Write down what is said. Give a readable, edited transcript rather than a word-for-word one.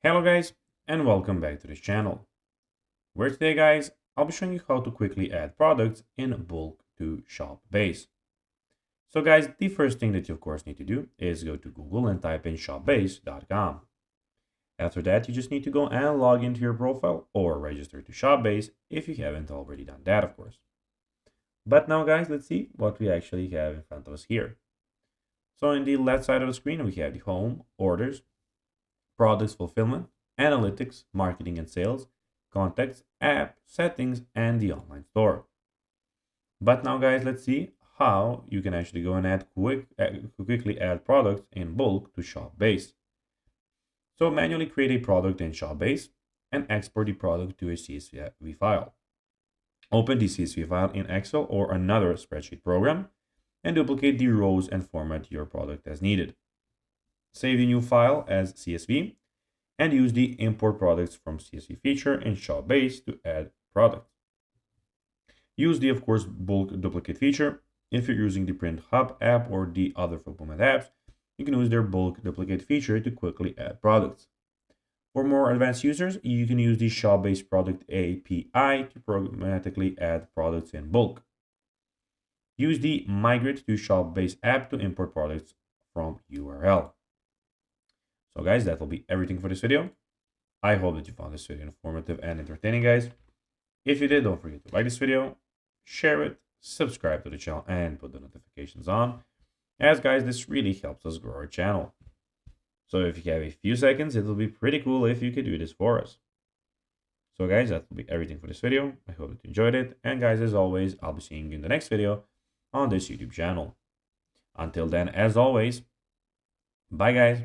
Hello guys, and welcome back to this channel, where today guys, I'll be showing you how to quickly add products in bulk to ShopBase. So guys, the first thing that you of course need to do is go to Google and type in shopbase.com. After that, you just need to go and log into your profile or register to ShopBase if you haven't already done that of course. But now guys, let's see what we actually have in front of us here. So in the left side of the screen, we have the home, orders, products fulfillment, analytics, marketing and sales, contacts, app, settings, and the online store. But now guys, let's see how you can actually go and quickly add products in bulk to ShopBase. So manually create a product in ShopBase and export the product to a CSV file. Open the CSV file in Excel or another spreadsheet program and duplicate the rows and format your product as needed. Save the new file as CSV and use the import products from CSV feature in ShopBase to add products. Use the, of course, bulk duplicate feature. If you're using the Print Hub app or the other fulfillment apps, you can use their bulk duplicate feature to quickly add products. For more advanced users, you can use the ShopBase product API to programmatically add products in bulk. Use the Migrate to ShopBase app to import products from URL. So guys, that will be everything for this video. I hope that you found this video informative and entertaining, guys. If you did, don't forget to like this video, share it, subscribe to the channel, and put the notifications on. As guys, this really helps us grow our channel. So if you have a few seconds, it will be pretty cool if you could do this for us. So guys, that will be everything for this video. I hope that you enjoyed it. And guys, as always, I'll be seeing you in the next video on this YouTube channel. Until then, as always, bye guys.